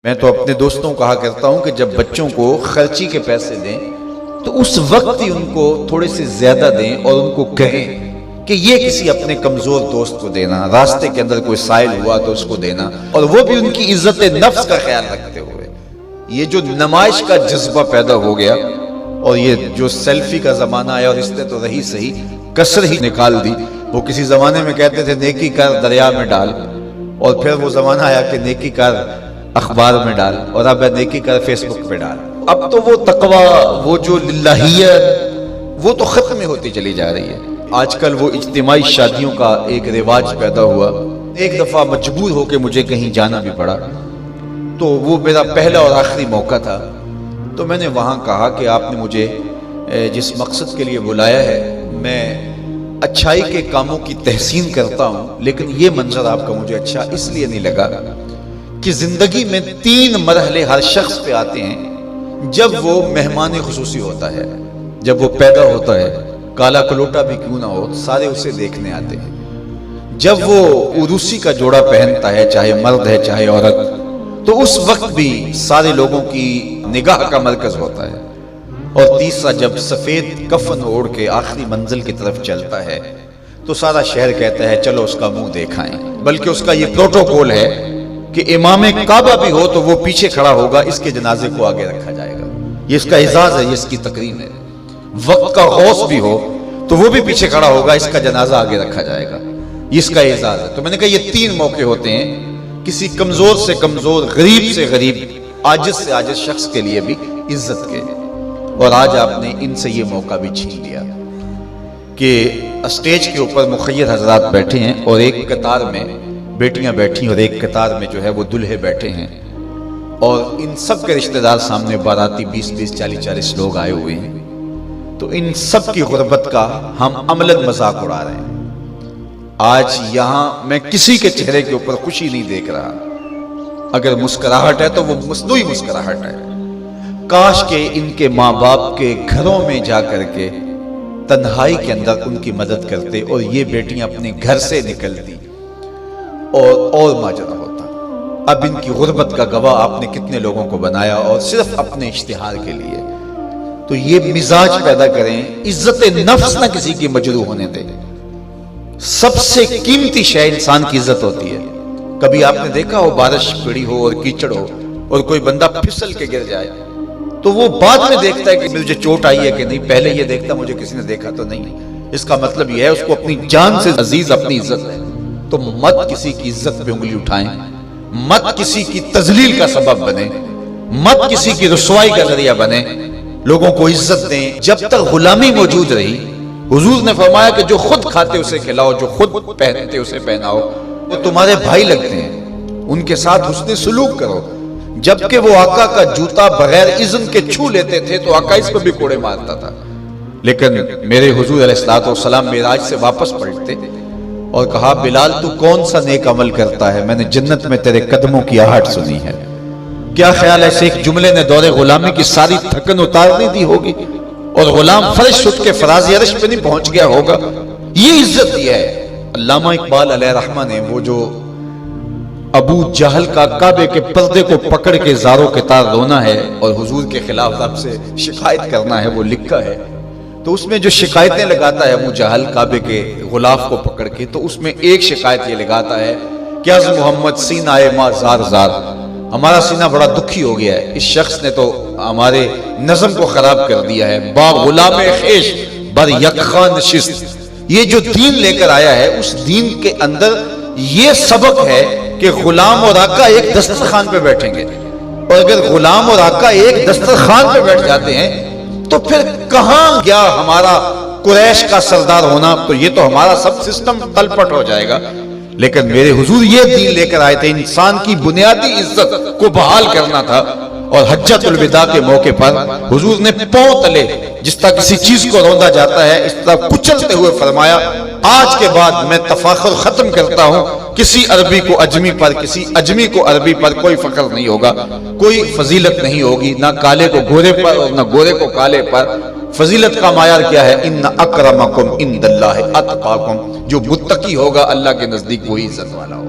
میں تو اپنے دوستوں کو کہا کرتا ہوں کہ جب بچوں کو خرچی کے پیسے دیں تو اس وقت ہی ان کو تھوڑے سے زیادہ دیں اور ان کو کہیں کہ یہ کسی اپنے کمزور دوست کو دینا، راستے کے اندر کوئی سائل ہوا تو اس کو دینا، اور وہ بھی ان کی عزت نفس کا خیال رکھتے ہوئے۔ یہ جو نمائش کا جذبہ پیدا ہو گیا اور یہ جو سیلفی کا زمانہ آیا، اور اس نے تو رہی صحیح کسر ہی نکال دی۔ وہ کسی زمانے میں کہتے تھے نیکی کر دریا میں ڈال، اور پھر وہ زمانہ آیا کہ نیکی کر اخبار میں ڈال، اور اب نیکی کر فیس بک پہ ڈال۔ اب تو وہ تقوی، وہ جو للہیت، وہ تو ختم ہوتی چلی جا رہی ہے۔ آج کل وہ اجتماعی شادیوں کا ایک رواج پیدا ہوا۔ ایک دفعہ مجبور ہو کے مجھے کہیں جانا بھی پڑا، تو وہ میرا پہلا اور آخری موقع تھا۔ تو میں نے وہاں کہا کہ آپ نے مجھے جس مقصد کے لیے بلایا ہے، میں اچھائی کے کاموں کی تحسین کرتا ہوں، لیکن یہ منظر آپ کا مجھے اچھا اس لیے نہیں لگا کہ زندگی میں 3 مرحلے ہر شخص پہ آتے ہیں جب وہ مہمان خصوصی ہوتا ہے۔ جب وہ پیدا ہوتا ہے، کالا کلوٹا بھی کیوں نہ ہو، سارے اسے دیکھنے آتے ہیں۔ جب وہ عروسی کا جوڑا پہنتا ہے، چاہے مرد ہے چاہے عورت، تو اس وقت بھی سارے لوگوں کی نگاہ کا مرکز ہوتا ہے۔ اور تیسرا، جب سفید کفن اوڑھ کے آخری منزل کی طرف چلتا ہے تو سارا شہر کہتا ہے چلو اس کا منہ دیکھائیں۔ بلکہ اس کا یہ پروٹوکول ہے کہ امام کعبہ بھی ہو تو وہ پیچھے کھڑا ہوگا، اس کے جنازے کو آگے رکھا جائے گا۔ یہ اس کا اعزاز ہے، یہ اس کی تکریم ہے۔ وقت کا غوث بھی ہو تو وہ بھی پیچھے کھڑا ہوگا، اس کا جنازہ آگے رکھا جائے گا، یہ اس کا اعزاز ہے۔ تو میں نے کہا یہ 3 موقع ہوتے ہیں کسی کمزور سے کمزور، غریب سے غریب، عاجز سے عاجز شخص کے لیے بھی عزت کے، اور آج آپ نے ان سے یہ موقع بھی چھین لیا کہ اسٹیج کے اوپر مخیر حضرات بیٹھے ہیں اور ایک قطار میں بیٹیاں بیٹھی اور ایک قطار میں جو ہے وہ دلہے بیٹھے ہیں، اور ان سب کے رشتہ دار سامنے باراتی 20-20 40-40 لوگ آئے ہوئے ہیں۔ تو ان سب کی غربت کا ہم عملاً مذاق اڑا رہے ہیں۔ آج یہاں میں کسی کے چہرے کے اوپر خوشی نہیں دیکھ رہا، اگر مسکراہٹ ہے تو وہ مصنوعی مسکراہٹ ہے۔ کاش کہ ان کے ماں باپ کے گھروں میں جا کر کے تنہائی کے اندر ان کی مدد کرتے اور یہ بیٹیاں اپنے گھر سے نکلتی اور ماجرا ہوتا۔ اب ان کی غربت کا گواہ آپ نے کتنے لوگوں کو بنایا، اور صرف اپنے اشتہار کے لیے۔ تو یہ مزاج پیدا کریں، عزت نفس نہ کسی کی مجروح ہونے دیں۔ سب سے قیمتی شے انسان کی عزت ہوتی ہے۔ کبھی آپ نے دیکھا ہو بارش پڑی ہو اور کیچڑ ہو اور کوئی بندہ پھسل کے گر جائے تو وہ بعد میں دیکھتا ہے کہ مجھے چوٹ آئی ہے کہ نہیں، پہلے یہ دیکھتا مجھے کسی نے دیکھا تو نہیں۔ اس کا مطلب یہ ہے اس کو اپنی جان سے عزیز اپنی عزت ہے۔ تو مت کسی کی عزت پہ انگلی اٹھائیں، مت کسی کی تذلیل کا سبب بنے، مت کسی کی رسوائی کا ذریعہ بنے۔ لوگوں کو عزت دیں۔ جب تک غلامی موجود رہی، حضور نے فرمایا کہ جو خود کھاتے اسے کھلاؤ، جو خود پہنتے اسے پہناؤ، وہ تمہارے بھائی لگتے ہیں، ان کے ساتھ حسن سلوک کرو۔ جبکہ وہ آقا کا جوتا بغیر اذن کے چھو لیتے تھے تو آقا اس پہ بھی کوڑے مارتا تھا، لیکن میرے حضور علیہ السلام معراج سے واپس پلٹتے اور کہا بلال تو کون سا نیک عمل کرتا ہے، میں نے جنت میں تیرے قدموں کی آہٹ سنی ہے۔ کیا خیال ہے ایک جملے نے دور غلامی کی ساری تھکن اتار نہیں دی ہوگی، اور غلام فرش اٹھ کے فراز عرش پہ نہیں پہنچ گیا ہوگا؟ یہ عزت دی ہے۔ علامہ اقبال علیہ رحمہ نے وہ جو ابو جہل کا کعبے کے پردے کو پکڑ کے زاروں کے تار رونا ہے اور حضور کے خلاف رب سے شکایت کرنا ہے، وہ لکھا ہے۔ تو اس میں جو شکایتیں لگاتا ہے ابو جہل کعبے کے غلاف کو پکڑ کے، تو اس میں ایک شکایت یہ لگاتا ہے کہ از محمد سینہ ما زار زار، ہمارا سینہ بڑا دکھی ہو گیا ہے، اس شخص نے تو ہمارے نظم کو خراب کر دیا ہے۔ با غلام خیش بر یکخان نشست، یہ جو دین لے کر آیا ہے اس دین کے اندر یہ سبق ہے کہ غلام اور آقا ایک دسترخوان پہ بیٹھیں گے، اور اگر غلام اور آقا ایک دسترخوان پہ بیٹھ جاتے ہیں تو پھر کہاں گیا ہمارا قریش کا سردار ہونا؟ تو یہ تو ہمارا سب سسٹم تلپٹ ہو جائے گا۔ لیکن میرے حضور یہ دین لے کر آئے تھے، انسان کی بنیادی عزت کو بحال کرنا تھا، اور حجۃ الوداع کے موقع پر حضور نے پاؤں تلے جس طرح کسی چیز کو روندا جاتا ہے اس طرح کچلتے ہوئے فرمایا آج کے بعد میں تفاخر ختم کرتا ہوں، کسی عربی کو اجمی پر، کسی اجمی کو عربی پر کوئی فخر نہیں ہوگا، کوئی فضیلت نہیں ہوگی، نہ کالے کو گورے پر اور نہ گورے کو کالے پر۔ فضیلت کا معیار کیا ہے؟ ان اکرمکم عند اللہ اتقاکم، جو متقی ہوگا اللہ کے نزدیک وہی عزت والا ہوگا۔